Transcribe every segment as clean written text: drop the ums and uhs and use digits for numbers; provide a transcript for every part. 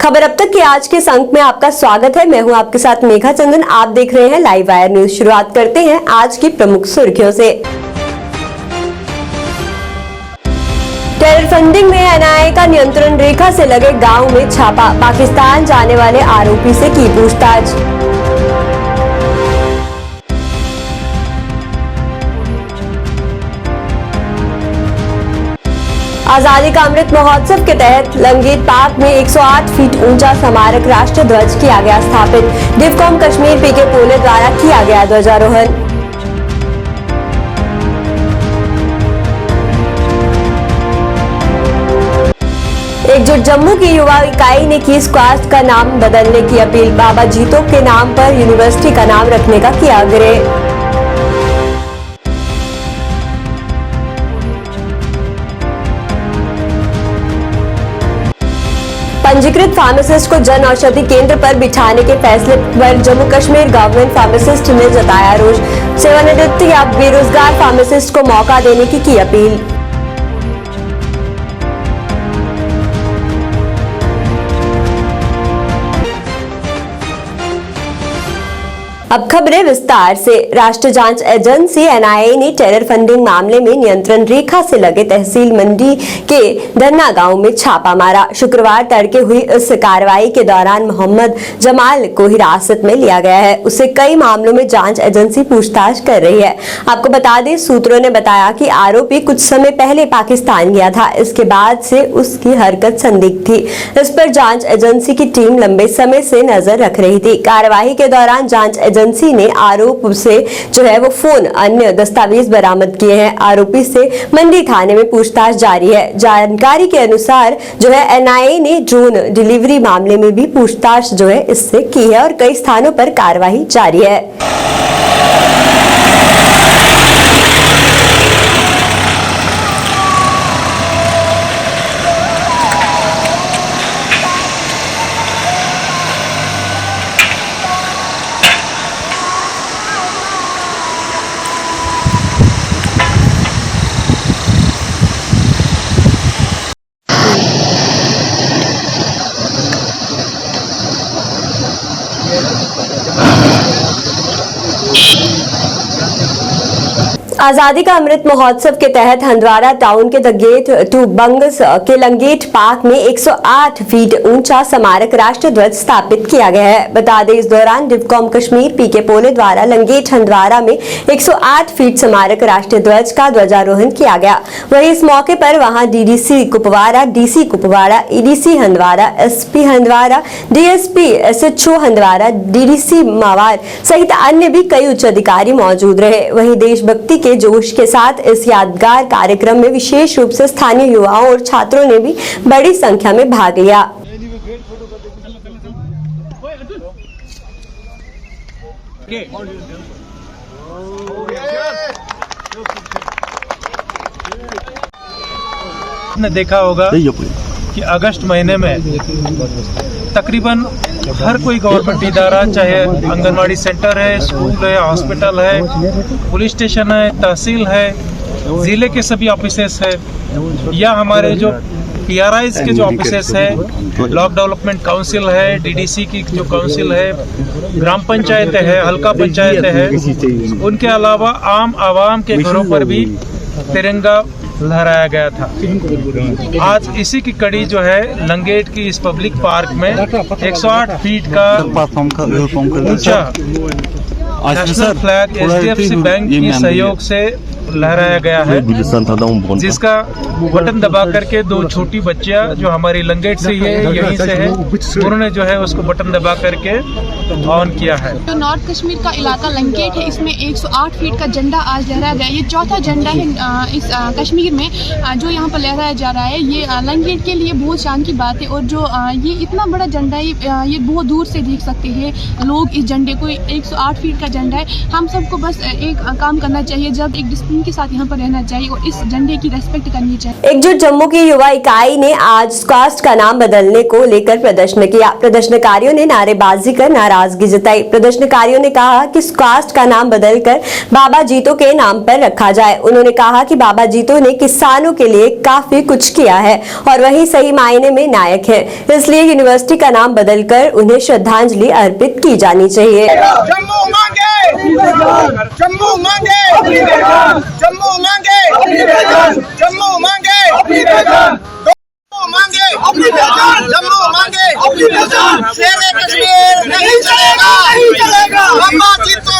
खबर अब तक के आज के इस अंक में आपका स्वागत है। मैं हूं आपके साथ मेघा चंदन। आप देख रहे हैं लाइव वायर न्यूज। शुरुआत करते हैं आज की प्रमुख सुर्खियों से। टेरर फंडिंग में एनआईए का नियंत्रण रेखा से लगे गांव में छापा। पाकिस्तान जाने वाले आरोपी से की पूछताछ। आजादी का अमृत महोत्सव के तहत लंगेट पार्क में 108 फीट ऊंचा स्मारक राष्ट्र ध्वज किया गया स्थापित। डिवकॉम कश्मीर पीके पोले द्वारा किया गया ध्वजारोहण। एकजुट जम्मू की युवा इकाई ने की स्क्वाश का नाम बदलने की अपील। बाबा जीतो के नाम पर यूनिवर्सिटी का नाम रखने का किया आग्रह। पंजीकृत फार्मासिस्ट को जन औषधि केंद्र पर बिठाने के फैसले पर जम्मू कश्मीर गवर्नमेंट फार्मासिस्ट ने जताया रोष। सेवानिवृत्त या बेरोजगार फार्मासिस्ट को मौका देने की अपील। अब खबरें विस्तार से। राष्ट्रीय जांच एजेंसी एनआईए ने टेरर फंडिंग मामले में नियंत्रण रेखा से लगे तहसील मंडी के धन्ना गांव में छापा मारा। शुक्रवार तड़के हुई इस कार्रवाई के दौरान मोहम्मद जमाल को हिरासत में लिया गया है। उसे कई मामलों में जांच एजेंसी पूछताछ कर रही है। आपको बता दें, सूत्रों ने बताया कि आरोपी कुछ समय पहले पाकिस्तान गया था। इसके बाद से उसकी हरकत संदिग्ध थी। इस पर जांच एजेंसी की टीम लंबे समय से नजर रख रही थी। कार्रवाई के दौरान जांच एजेंसी ने आरोप से वो फोन अन्य दस्तावेज बरामद किए हैं। आरोपी से मंडी थाने में पूछताछ जारी है। जानकारी के अनुसार एनआईए ने ड्रोन डिलीवरी मामले में भी पूछताछ इससे की है और कई स्थानों पर कार्रवाई जारी है। आजादी का अमृत महोत्सव के तहत हंदवाड़ा टाउन के द गेट टू बंगस के लंगेट पार्क में 108 फीट ऊंचा स्मारक राष्ट्र ध्वज स्थापित किया गया है। बता दें, इस दौरान डिवकॉम कश्मीर पीके पोले द्वारा लंगेट हंदवाड़ा में 108 फीट स्मारक राष्ट्रीय ध्वज का ध्वजारोहण किया गया। वहीं इस मौके पर वहां DDC Kupwara, DC Kupwara, EDC Handwara, SP Handwara, DSP, SHO Handwara, DDC Mawar सहित अन्य भी कई उच्च अधिकारी मौजूद रहे। वहीं देशभक्ति के जोश के साथ इस यादगार कार्यक्रम में विशेष रूप से स्थानीय युवाओं और छात्रों ने भी बड़ी संख्या में भाग लिया। आपने देखा होगा कि अगस्त महीने में तकरीबन हर कोई गवर्नमेंट इदारा, चाहे आंगनवाड़ी सेंटर है, स्कूल है, हॉस्पिटल है, पुलिस स्टेशन है, तहसील है, ज़िले के सभी ऑफिसेस है, या हमारे जो PRIs के जो ऑफिसेस है, ब्लॉक डेवलपमेंट काउंसिल है, डीडीसी की जो काउंसिल है, ग्राम पंचायतें है, हल्का पंचायतें है, उनके अलावा आम आवाम के घरों पर भी तिरंगा लहराया गया था। आज इसी की कड़ी लंगेट की इस पब्लिक पार्क में 108 फीट का ऊंचा नेशनल फ्लैग HDFC बैंक के सहयोग से लहराया गया है, जिसका बटन दबा करके दो छोटी बच्चियां जो हमारी लंगेट से है, यहीं से है, उन्होंने उसको बटन दबा करके ऑन किया है। जो नॉर्थ कश्मीर का इलाका लंगेट है, इसमें 108 फीट का झंडा आज लहराया गया। ये चौथा झंडा है इस कश्मीर में जो यहाँ पर लहराया जा रहा है। ये लंगेट के लिए बहुत शान की बात है। और जो ये इतना बड़ा झंडा है, ये बहुत दूर से देख सकते हैं लोग इस झंडे को। 108 फीट का झंडा है। हम सबको बस एक काम करना चाहिए। जब एक इनके साथ यहाँ पर रहना चाहिए और इस झंडे की रेस्पेक्ट करनी चाहिए। एकजुट जम्मू की युवा इकाई ने आज स्क्वास्ट का नाम बदलने को लेकर प्रदर्शन किया। प्रदर्शनकारियों ने नारेबाजी कर नाराजगी जताई। प्रदर्शनकारियों ने कहा कि स्क्वास्ट का नाम बदलकर बाबा जीतो के नाम पर रखा जाए। उन्होंने कहा कि बाबा जीतो ने किसानों के लिए काफी कुछ किया है और वही सही मायने में नायक है, इसलिए यूनिवर्सिटी का नाम बदलकर उन्हें श्रद्धांजलि अर्पित की जानी चाहिए। जम्मू मांगे, जम्मू मांगे, जम्मू मांगे, जम्मू मांगे, जम्मू मांगे, शेरे कश्मीर नहीं चलेगा, बाबा जीतो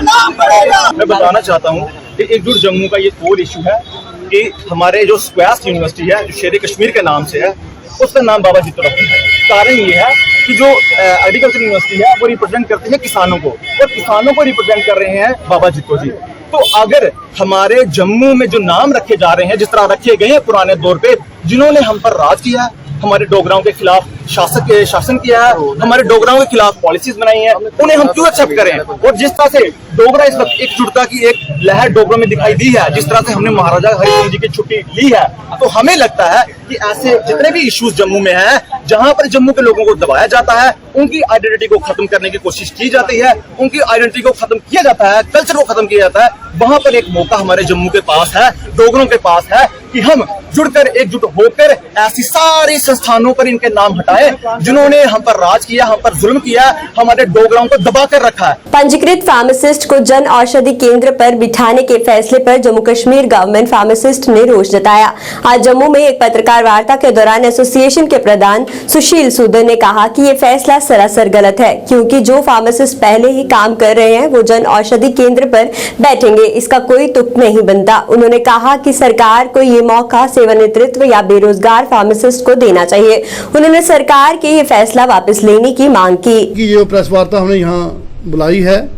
नाम पड़ेगा। मैं बताना चाहता हूँ कि एकजुट जम्मू का ये कोर इशू है कि हमारे जो स्क्वास्ट यूनिवर्सिटी है जो शेर कश्मीर के नाम से है उसका नाम बाबा जीतो रखा है। कारण ये है कि जो एग्रीकल्चर यूनिवर्सिटी है वो रिप्रेजेंट करती है किसानों को और किसानों को रिप्रेजेंट कर रहे हैं बाबा जीतो जी। तो अगर हमारे जम्मू में जो नाम रखे जा रहे हैं जिस तरह रखे गए हैं पुराने दौर पे, जिन्होंने हम पर राज किया है, हमारे डोगराओं के खिलाफ शासन किया है, हमारे डोगराओं के खिलाफ पॉलिसीज बनाई हैं, उन्हें हम क्यों एक्सेप्ट करें। और जिस तरह से डोगरा इस वक्त एकजुटता की एक लहर डोगरों में दिखाई दी है, जिस तरह से हमने महाराजा हरि सिंह जी की छुट्टी ली है, तो हमें लगता है कि ऐसे जितने भी इश्यूज जम्मू में हैं जहां पर जम्मू के लोगों को दबाया जाता है, उनकी आइडेंटिटी को खत्म करने की कोशिश की जाती है, उनकी आइडेंटिटी को खत्म किया जाता है, कल्चर को खत्म किया जाता है, वहां पर एक मौका हमारे जम्मू के पास है, डोगरों के पास है कि हम जुड़कर एकजुट होकर ऐसी सारी संस्थानों पर इनके नाम हटाए जिन्होंने हम पर राज किया, हम पर जुल्म किया, हमारे डोगराओं को दबा कर रखा है। पंजीकृत फार्मासिस्ट को जन औषधि केंद्र पर बिठाने के फैसले पर जम्मू कश्मीर गवर्नमेंट फार्मासिस्ट ने रोष जताया। आज जम्मू में एक पत्रकार वार्ता के दौरान एसोसिएशन के प्रधान सुशील सूदन ने कहा कि ये फैसला सरासर गलत है, क्योंकि जो फार्मासिस्ट पहले ही काम कर रहे हैं वो जन औषधि केंद्र पर बैठेंगे, इसका कोई तुक नहीं बनता। उन्होंने कहा कि सरकार को ये मौका सेवानिवृत्त या बेरोजगार फार्मासिस्ट को देना चाहिए। उन्होंने सरकार के ये फैसला वापस लेने की मांग की। ये प्रेस वार्ता हमने यहाँ बुलाई है,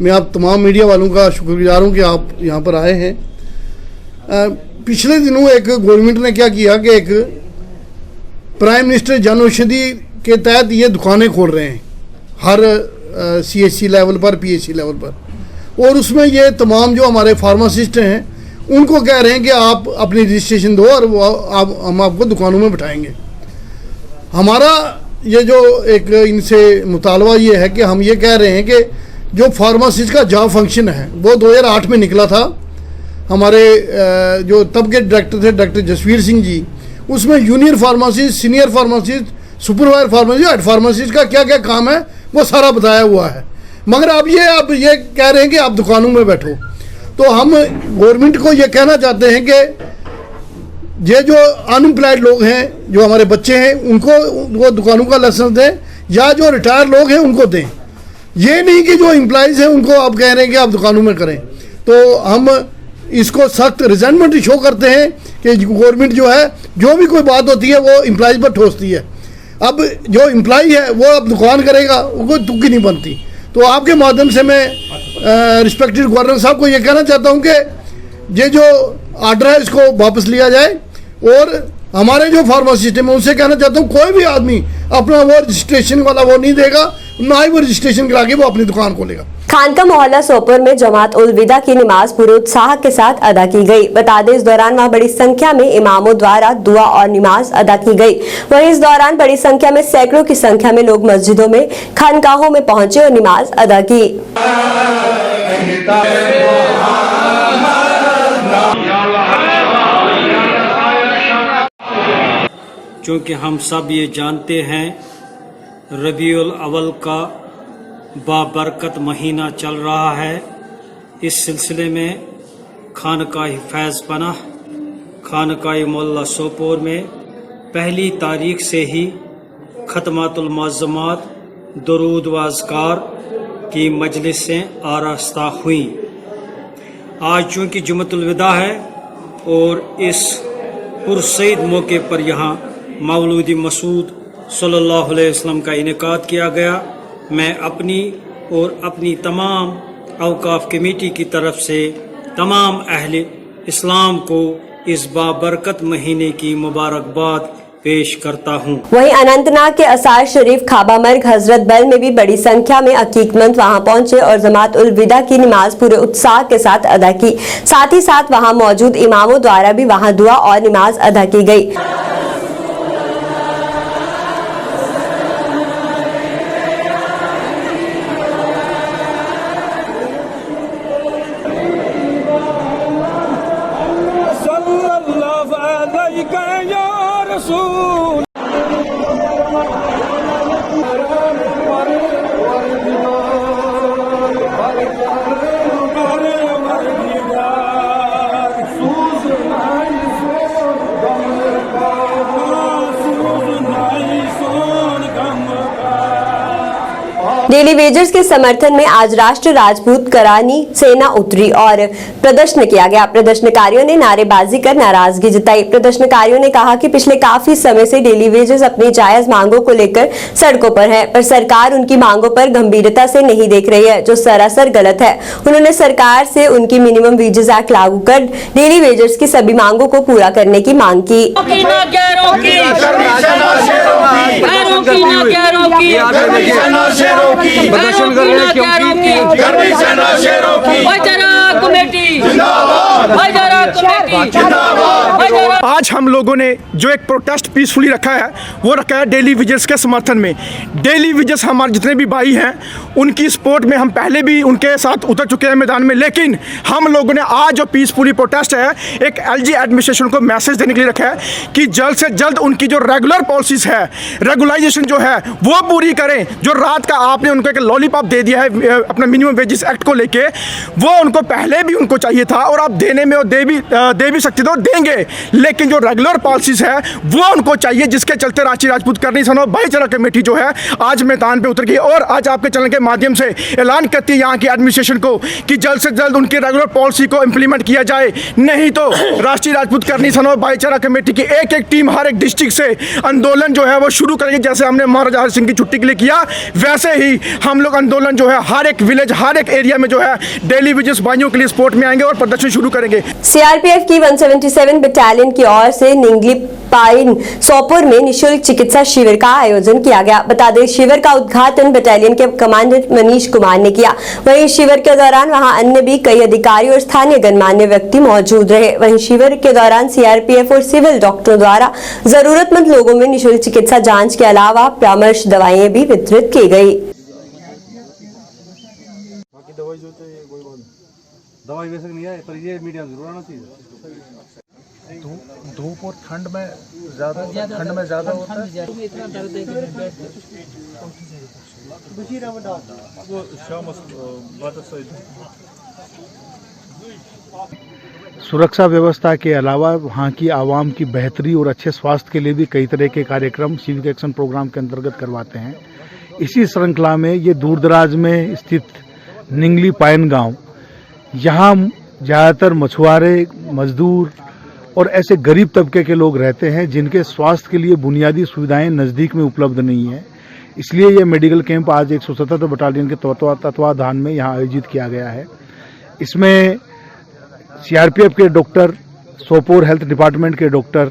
मैं आप तमाम मीडिया वालों का शुक्रगुजार हूँ कि आप यहाँ पर आए हैं। पिछले दिनों एक गवर्नमेंट ने क्या किया कि एक प्राइम मिनिस्टर जन औषधि के तहत ये दुकानें खोल रहे हैं हर CHC लेवल पर, PHC लेवल पर, और उसमें ये तमाम जो हमारे फार्मासिस्ट हैं उनको कह रहे हैं कि आप अपनी रजिस्ट्रेशन दो और हम आपको दुकानों में बिठाएंगे। हमारा ये जो एक इनसे मुतालबा ये है कि हम ये कह रहे हैं कि जो फार्मासिस्ट का जॉब फंक्शन है वो 2008 में निकला था। हमारे जो तब के डायरेक्टर थे डॉक्टर जसवीर सिंह जी, उसमें junior pharmacist, senior pharmacist, supervisor pharmacist, head pharmacist का क्या क्या काम है वो सारा बताया हुआ है। मगर अब ये कह रहे हैं कि आप दुकानों में बैठो। तो हम गवर्नमेंट को ये कहना चाहते हैं कि ये जो अनएम्प्लॉयड लोग हैं, जो हमारे बच्चे हैं, उनको वो दुकानों का लाइसेंस दें, या जो रिटायर लोग हैं उनको दें। ये नहीं कि जो एम्प्लॉयज़ हैं उनको आप कह रहे हैं कि आप दुकानों में करें। तो हम इसको सख्त रिजेंटमेंट शो करते हैं कि गवर्नमेंट जो है जो भी कोई बात होती है वो एम्प्लॉयज़ पर ठोसती है। अब जो एम्प्लॉय है वो अब दुकान करेगा, वो कोई तुक्की नहीं बनती। तो आपके माध्यम से मैं रिस्पेक्टेड गवर्नर साहब को ये कहना चाहता हूँ कि ये जो आर्डर है इसको वापस लिया जाए, और हमारे जो फार्मासिस्ट है मैं उनसे कहना चाहता हूँ कोई भी आदमी अपना वो रजिस्ट्रेशन वाला वो नहीं देगा, ना ही वो रजिस्ट्रेशन करा के वो अपनी दुकान खोलेगा। खानका मोहल्ला सोपोर में जमात उल विदा की नमाज पूरे उत्साह के साथ अदा की गई। बता दें इस दौरान वहां बड़ी संख्या में इमामों द्वारा दुआ और नमाज अदा की गई। वहीं इस दौरान बड़ी संख्या में सैकड़ों की संख्या में लोग मस्जिदों में, खानकाहों में पहुंचे और नमाज अदा की। चूँकि हम सब ये जानते हैं रबीउल अव्वल का बाबरकत महीना चल रहा है। इस सिलसिले में खानकाह फैज़ पनाह, खानकाह मोहल्ला सोपोर में पहली तारीख से ही खतमातुल मुअज़्ज़मात, दुरूद व अज़कार की मजलिसें आरास्ता हुई। आज चूँकि जुमअतुल विदा है और इस पुरसईद मौके पर यहाँ मौलूद मसूद सल्लल्लाहु अलैहि वसल्लम का इनेकाद किया गया, मैं अपनी और अपनी तमाम औकाफ कमेटी की तरफ से तमाम अहले इस्लाम को इस बाबरकत महीने की मुबारकबाद पेश करता हूँ। वहीं अनंतनाग के असार शरीफ, खाबा मर्ग, हजरत बल में भी बड़ी संख्या में अकीकमंद वहां पहुंचे और जमात उल विदा की नमाज पूरे उत्साह के साथ अदा की। साथ ही साथ वहां मौजूद इमामों द्वारा भी वहां दुआ और नमाज अदा की गई। डेली वेजर्स के समर्थन में आज राष्ट्र राजपूत करानी सेना उतरी और प्रदर्शन किया गया। प्रदर्शनकारियों ने नारेबाजी कर नाराजगी जताई। प्रदर्शनकारियों ने कहा कि पिछले काफी समय से डेली वेजर्स अपनी जायज मांगों को लेकर सड़कों पर है, पर सरकार उनकी मांगों पर गंभीरता से नहीं देख रही है, जो सरासर गलत है। उन्होंने सरकार से उनकी मिनिमम वेजेस एक्ट लागू कर डेली वेजर्स की सभी मांगों को पूरा करने की मांग की। प्रदर्शन कर रहे आज हम लोगों ने जो एक प्रोटेस्ट पीसफुली रखा है वो रखा है डेली वेजेस के समर्थन में। डेली वेजेस हमारे जितने भी भाई हैं उनकी सपोर्ट में हम पहले भी उनके साथ उतर चुके हैं मैदान में, लेकिन हम लोगों ने आज जो पीसफुली प्रोटेस्ट है एक एलजी एडमिनिस्ट्रेशन को मैसेज देने के लिए रखा है कि जल्द से जल्द उनकी जो रेगुलर पॉलिसीज है, रेगुलाइजेशन जो है वो पूरी करें। जो रात का आपने उनको एक लॉलीपॉप दे दिया है अपना मिनिमम वेजेस एक्ट को लेके, वो उनको पहले भी उनको चाहिए था और आप देने में दे भी सकते तो देंगे, लेकिन जो रेगुलर पॉलिसीज है वो उनको चाहिए, जिसके चलते राष्ट्रीय राजपूत करनी सेना भाईचारा कमेटी जो है आज मैदान पे उतर गई और आज आपके चैनल के माध्यम से ऐलान करती है यहाँ की एडमिनिस्ट्रेशन को कि जल्द से जल्द उनकी रेगुलर पॉलिसी को इंप्लीमेंट किया जाए, नहीं तो राष्ट्रीय राजपूत करनी सेना भाईचारा कमेटी की एक एक टीम हर एक डिस्ट्रिक्ट से आंदोलन जो है वो शुरू करेगी। जैसे हमने महाराजा हरि सिंह की छुट्टी के लिए किया, वैसे ही हम लोग आंदोलन जो है हर एक विलेज हर एक एरिया में जो है डेली वेजेस भाइयों के लिए सपोर्ट में आएंगे और प्रदर्शन शुरू करेंगे। सीआरपीएफ की 177 बटालियन की ओर से निंगली पाइन सोपोर में निशुल्क चिकित्सा शिविर का आयोजन किया गया। बता दें शिविर का उद्घाटन बटालियन के कमांडेंट मनीष कुमार ने किया। वहीं शिविर के दौरान वहां अन्य भी कई अधिकारी और स्थानीय गणमान्य व्यक्ति मौजूद रहे। वहीं शिविर के दौरान सीआरपीएफ और सिविल डॉक्टरों द्वारा जरूरतमंद लोगों में निशुल्क चिकित्सा जांच के अलावा परामर्श दवाएं भी वितरित की गई। दवाई वैसे नहीं है पर ये मीडियम जरूर आना चाहिए। धूप और ठंड में ज्यादा होता है। सुरक्षा व्यवस्था के अलावा वहाँ की आवाम की बेहतरी और अच्छे स्वास्थ्य के लिए भी कई तरह के कार्यक्रम सिविक एक्शन प्रोग्राम के अंतर्गत करवाते हैं। इसी श्रृंखला में ये दूर दराज में स्थित निंगली पाइन गांव, यहाँ ज़्यादातर मछुआरे, मजदूर और ऐसे गरीब तबके के लोग रहते हैं जिनके स्वास्थ्य के लिए बुनियादी सुविधाएं नज़दीक में उपलब्ध नहीं है। इसलिए ये मेडिकल कैंप आज 177 बटालियन के तत्वाधान में यहाँ आयोजित किया गया है। इसमें सीआरपीएफ के डॉक्टर, सोपोर हेल्थ डिपार्टमेंट के डॉक्टर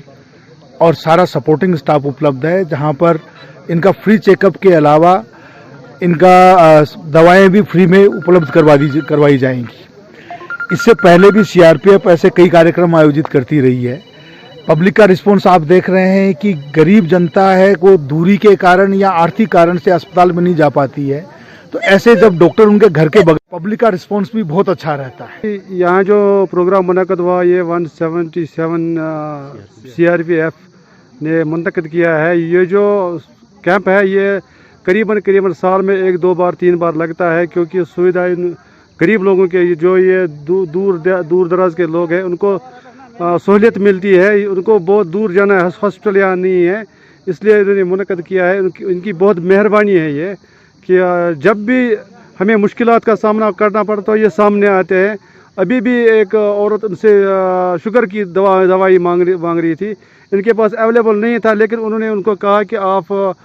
और सारा सपोर्टिंग स्टाफ उपलब्ध है, जहाँ पर इनका फ्री चेकअप के अलावा इनका दवाएं भी फ्री में उपलब्ध करवाई जाएंगी। इससे पहले भी सीआरपीएफ ऐसे कई कार्यक्रम आयोजित करती रही है। पब्लिक का रिस्पॉन्स आप देख रहे हैं कि गरीब जनता है को दूरी के कारण या आर्थिक कारण से अस्पताल में नहीं जा पाती है, तो ऐसे जब डॉक्टर उनके घर के बगल, पब्लिक का रिस्पॉन्स भी बहुत अच्छा रहता है। यहाँ जो प्रोग्राम मुनक़द हुआ ये 177 सीआरपीएफ ने मुनक़द किया है। ये जो कैंप है ये करीबन साल में 1, 2 बार 3 बार लगता है, क्योंकि सुविधाएं गरीब लोगों के जो ये दूर दराज के लोग हैं उनको सहूलियत मिलती है। उनको बहुत दूर जाना है, हॉस्पिटल यहाँ नहीं है, इसलिए इन्होंने मुनक़द किया है। इनकी बहुत मेहरबानी है ये कि जब भी हमें मुश्किलात का सामना करना पड़ता है ये सामने आते हैं। अभी भी एक औरत उनसे शुगर की दवाई मांग रही थी, इनके पास अवेलेबल नहीं था, लेकिन उन्होंने उनको कहा कि आप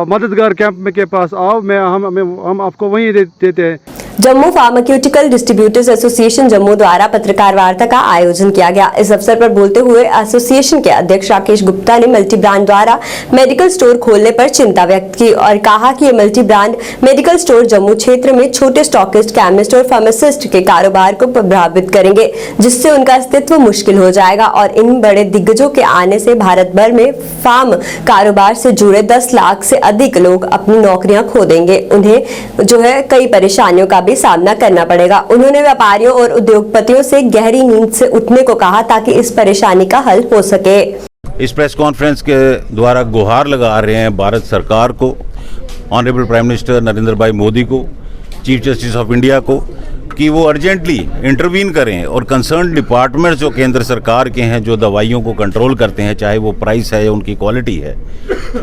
मददगार कैंप में के पास आओ, हम आपको वहीं देते हैं। Jammu pharmaceutical distributors association Jammu द्वारा पत्रकार वार्ता का आयोजन किया गया। इस अवसर पर बोलते हुए एसोसिएशन के अध्यक्ष राकेश गुप्ता ने मल्टी ब्रांड द्वारा मेडिकल स्टोर खोलने पर चिंता व्यक्त की और कहा कि ये multi brand medical store Jammu क्षेत्र में छोटे स्टॉकिस्ट, केमिस्ट और फार्मासिस्ट के कारोबार को प्रभावित करेंगे, जिससे उनका अस्तित्व मुश्किल हो जाएगा और इन बड़े दिग्गजों के आने से भारत भर में फार्म कारोबार से जुड़े 10 लाख से अधिक लोग अपनी नौकरियां खो देंगे। उन्हें जो है कई परेशानियों का भी सामना करना पड़ेगा। उन्होंने व्यापारियों और उद्योगपतियों से गहरी नींद से उठने को कहा ताकि इस परेशानी का हल हो सके। इस प्रेस कॉन्फ्रेंस के द्वारा गुहार लगा रहे हैं भारत सरकार को, ऑनरेबल प्राइम मिनिस्टर नरेंद्र भाई मोदी को, चीफ जस्टिस ऑफ इंडिया को, कि वो अर्जेंटली इंटरवीन करें और कंसर्न डिपार्टमेंट्स जो केंद्र सरकार के हैं, जो दवाइयों को कंट्रोल करते हैं, चाहे वो प्राइस है या उनकी क्वालिटी है,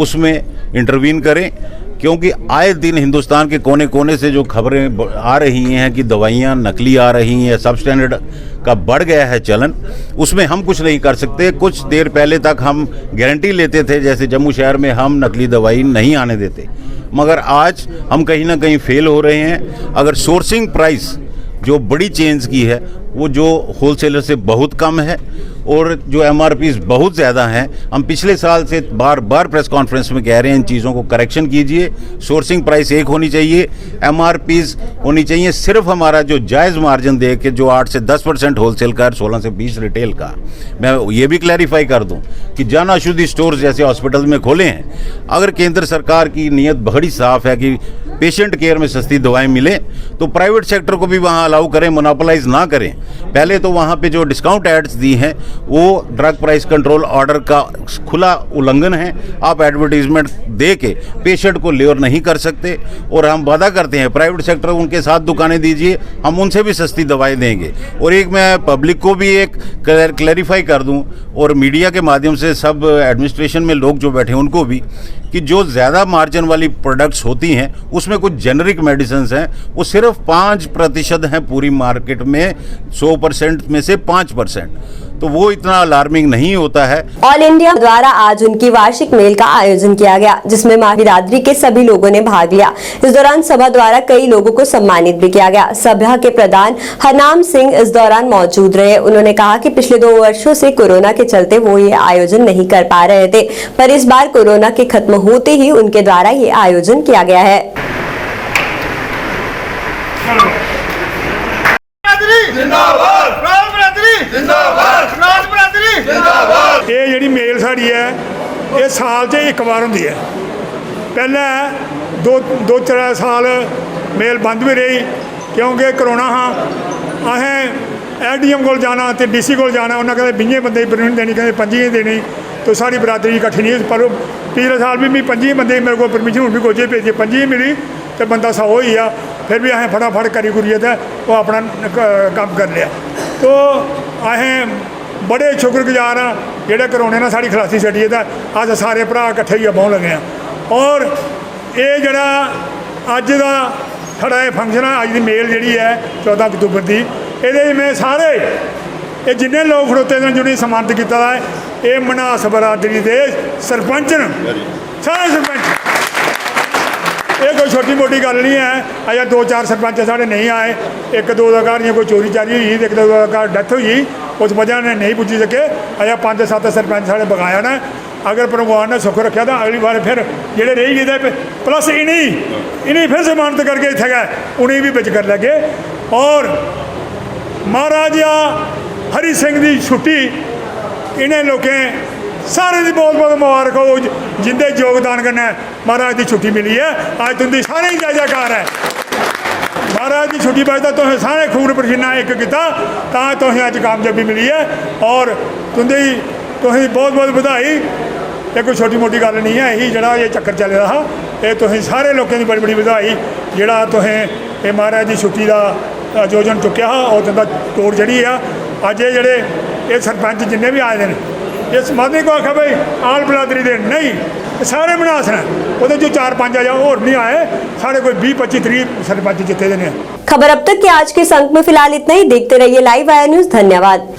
उसमें इंटरवीन करें। क्योंकि आए दिन हिंदुस्तान के कोने कोने से जो खबरें आ रही हैं कि दवाइयाँ नकली आ रही हैं, सब स्टैंडर्ड का बढ़ गया है चलन, उसमें हम कुछ नहीं कर सकते। कुछ देर पहले तक हम गारंटी लेते थे, जैसे जम्मू शहर में हम नकली दवाई नहीं आने देते, मगर आज हम कहीं ना कहीं फेल हो रहे हैं। अगर सोर्सिंग प्राइस जो बड़ी चेन्स की है वो जो होलसेलर से बहुत कम है और जो एमआरपीज बहुत ज़्यादा हैं, हम पिछले साल से बार बार प्रेस कॉन्फ्रेंस में कह रहे हैं इन चीज़ों को करेक्शन कीजिए। सोर्सिंग प्राइस एक होनी चाहिए, एमआरपीज होनी चाहिए सिर्फ हमारा जो जायज़ मार्जिन दे के, जो 8 से 10% होलसेल का, 16 से 20 रिटेल का। मैं ये भी क्लैरिफाई कर दूं कि जन औषधि स्टोर्स जैसे हॉस्पिटल में खोले हैं, अगर केंद्र सरकार की नीयत बड़ी साफ है कि पेशेंट केयर में सस्ती दवाएं मिले, तो प्राइवेट सेक्टर को भी वहां अलाउ करें, मोनोपोलाइज ना करें। पहले तो वहां पे जो डिस्काउंट एड्स दी हैं वो ड्रग प्राइस कंट्रोल ऑर्डर का खुला उल्लंघन है। आप एडवर्टीजमेंट दे के पेशेंट को लेवर नहीं कर सकते और हम वादा करते हैं प्राइवेट सेक्टर उनके साथ दुकानें दीजिए, हम उनसे भी सस्ती दवाएं देंगे। और एक मैं पब्लिक को भी एक क्लैरिफाई कर दूं और मीडिया के माध्यम से सब एडमिनिस्ट्रेशन में लोग जो बैठे हैं उनको भी, कि जो ज़्यादा मार्जिन वाली प्रोडक्ट्स होती हैं उसमें कुछ जेनरिक मेडिसिन हैं, वो सिर्फ 5% हैं पूरी मार्केट में, 100% में से 5%, तो वो इतना अलार्मिंग नहीं होता है। ऑल इंडिया द्वारा आज उनकी वार्षिक मेल का आयोजन किया गया, जिसमें मां बिरादरी के सभी लोगों ने भाग लिया। इस दौरान सभा द्वारा कई लोगों को सम्मानित भी किया गया। सभा के प्रधान हरनाम सिंह इस दौरान मौजूद रहे। उन्होंने कहा कि पिछले 2 वर्षों से कोरोना के चलते वो ये आयोजन नहीं कर पा रहे थे, पर इस बार कोरोना के खत्म होते ही उनके द्वारा ये आयोजन किया गया है। ये जी मेल साड़ी है, ये साल से एक बार होंगी है। पहले 2-3 साल मेल बंद भी रही क्योंकि करोना हाँ। असें एसडीएम को जाना तो डीसी को जाना, उन्हें कहते 20 बंदे परमिट देनी, कहते 25 देनी, तो सारी बरादरी इकट्ठी नहीं। पर पिछले साल भी मैं 25 बंदे मेरे को परमिशन हूँ भी कोचे भेजी, 25 मिली तो बंदा 100 ही आ। फिर भी असें फटाफट करी कुरिए तो वो अपना काम कर लिया। तो असें बड़े शुक्रगुजार हाँ जेह्ड़े करोने ने साड़ी खलासी छड्डी ते अस सारे भरा इकट्ठे ही बौह्न लगे हैं। और ये जेह्ड़ा अज्ज दा साढ़ा फंक्शन है, अज्ज दी मेल जिहड़ी है 14 अक्तूबर की, ये मैं सारे ये जिन्ने लोग खड़ोते हैं जिन्हें सम्मानित किया है, ये मनास बरादरी के सरपंच न, सारे सरपंच। ये कोई छोटी मोटी गल नहीं है। अजा 2-4 सरपंच साढ़े नहीं आए, 1-2 घर कोई चोरी चारी हुई, 1-2 घर डेथ हुई, उस वजह ने नहीं पुज्जी सके। अजा 5-7 सरपंच साढ़े बकाया ने। अगर भगवान ने सुख रखा तो अगली बार फिर जेडे रही गए प्लस इन्हीं फिर सम्मानित करके इतने गए, उन्हें भी बिच कर लगे। और महाराजा हरि सिंह की छुट्टी इन्हें लोगों सारे की बहुत बहुत मुबारक हो, जिंदे योगदान करना महाराज की छुट्टी मिली है। अज तुंदी सारे ही जय जयकार है। महाराज की छुट्टी बजता तुसें सारे खून पसीना एक किया तां तुसें अज कामयाबी मिली है। और तुंदी बहुत बहुत बधाई। ये कोई छोटी मोटी गल नहीं है, यही जरा ये चक्कर चल रहा हा, ये तुसें सारे लोगों की बड़ी बड़ी बधाई जिहड़ा तुसें ये महाराज की छुट्टी का आयोजन चुक्या हा और तुंदा टोर जड़ी आ। अज ये जेहड़े ये सरपंच जिन्ने भी आए हैं, इस माध्यम को आखा भाई आल बरादरी दे नहीं, सारे मनास ने, वो जो 4-5 आया और नहीं आए, साढ़े कोई 20-25-30 सरपंच जिते देने। खबर अब तक के आज के इस अंक में फिलहाल इतना ही। देखते रहिए लाइव आया न्यूज़। धन्यवाद।